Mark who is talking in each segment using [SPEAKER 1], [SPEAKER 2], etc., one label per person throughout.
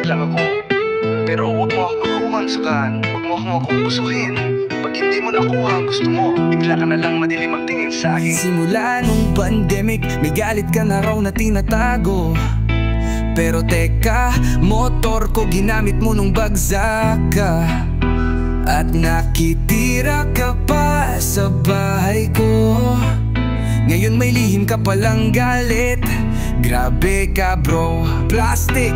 [SPEAKER 1] lang ako. Pero huwag mo akong humansakan, huwag mo akong akupusuhin. Pag hindi mo nakuha ang gusto mo, bigla ka na lang madilim ang tingin sa akin.
[SPEAKER 2] Simula nung pandemic, may galit ka na raw na tinatago. Pero teka, motor ko ginamit mo nung bagsak ka. At nakitira ka pa sa bahay ko. Ngayon may lihim ka palang galit. Grabe ka bro, plastic.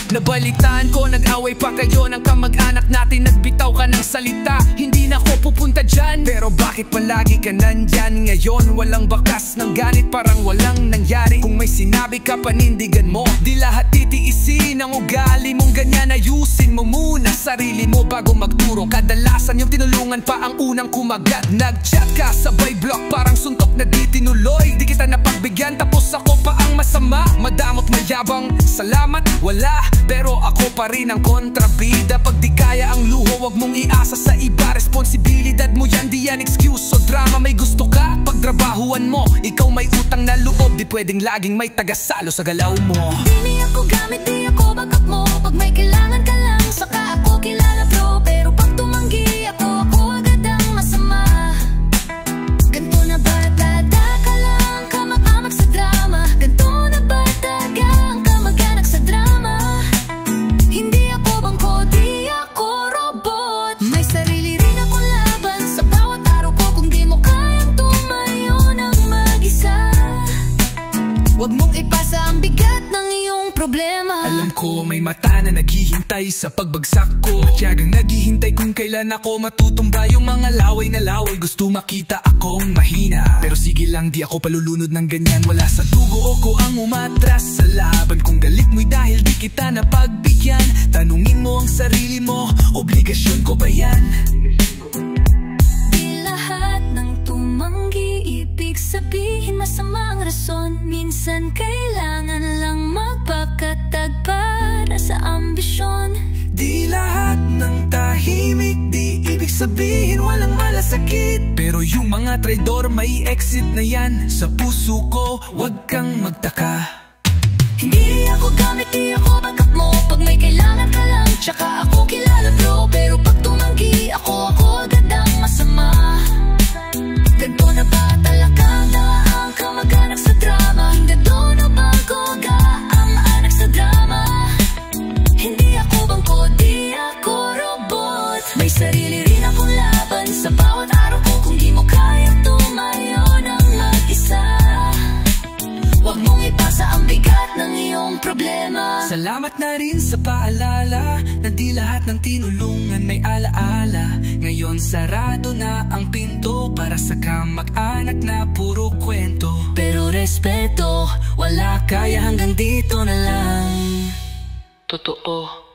[SPEAKER 2] Nabalitaan ko, nag-away pa kayo ng kamag-anak natin. Nagbitaw ka ng salita, hindi na ako pupunta dyan. Pero bakit palagi ka nandyan ngayon? Walang bakas ng ganit, parang walang nangyari. Kung may sinabi ka, panindigan mo. Di lahat titiisin ang ugali mong ganyan. Ayusin mo muna sarili mo bago magturo. Kadalasan yung tinulungan pa ang unang kumagat. Nag-chat ka sabay block, parang suntok na di tinuloy. Di kita napagbigyan, tapos ako pa ang masama. Madamot mayabang, salamat, wala. Pero ako pa rin ang kontrabida. Pag di kaya ang luho, wag mong iasa sa iba. Responsibilidad mo yan, di yan excuse. So drama may gusto ka, pagtrabahuan mo. Ikaw may utang na loob, di pwedeng laging may tagasalo sa galaw mo.
[SPEAKER 3] Di ako gamit, di ako backup mo. Pag may kailangan ka lang, saka ako kilala bro. Pero pag tumanggi ako agad ang masama. Ganto na ba dada ka lang, kamak-amak sa drama? Ganto na ba tagang kamag-anak sa drama? Hindi ako bangko, di ako robot. May sarili rin akong laban sa bawat araw ko. Kung di mo kayang tumayo ng mag-isa, wag mong ipasa ang bigat ng iyong problema.
[SPEAKER 2] Alam ko may mata na naghihintay sa pagbagsak ko. Tiyagang naghihintay kung kailan ako matutumba. Yung mga laway na laway gusto makita akong mahina. Pero sige lang, di ako palulunod ng ganyan. Wala sa dugo ko ang umatras sa laban. Kung galit mo'y dahil di kita napagbigyan, tanungin mo ang sarili mo, obligasyon ko ba yan?
[SPEAKER 3] Di lahat ng tumanggi ibig sabihin masamang rason. Minsan kailangan lang magpakatag para sa ambisyon.
[SPEAKER 2] Di lahat ng tahimik, di ibig sabihin walang malasakit. Pero yung mga traidor may exit na yan. Sa puso ko, wag kang magtaka.
[SPEAKER 3] Hindi ako gamit, di ako backup mo. Pag may kailangan ka lang, tsaka ako kilala bro. Pero pag tumanggi ako agad ang masama. Ganto na ba talagang na ang kamag-anak sa drama? Hindi doon na bago ga ang anak sa drama? Hindi ako bangko, di ako robot. May sarili rin akong laban sa bawat araw ko. Kung di mo kayang tumayo ng mag-isa, wag mong ipasa ang bigat ng iyong problema.
[SPEAKER 2] Salamat na rin sa paalala na di lahat ng tinulungan may alaala. Ngayon sarado na ang pinto para sa kamag-anak na puro kwento.
[SPEAKER 3] Pero respeto, wala kaya hanggang dito na lang.
[SPEAKER 2] Totoo.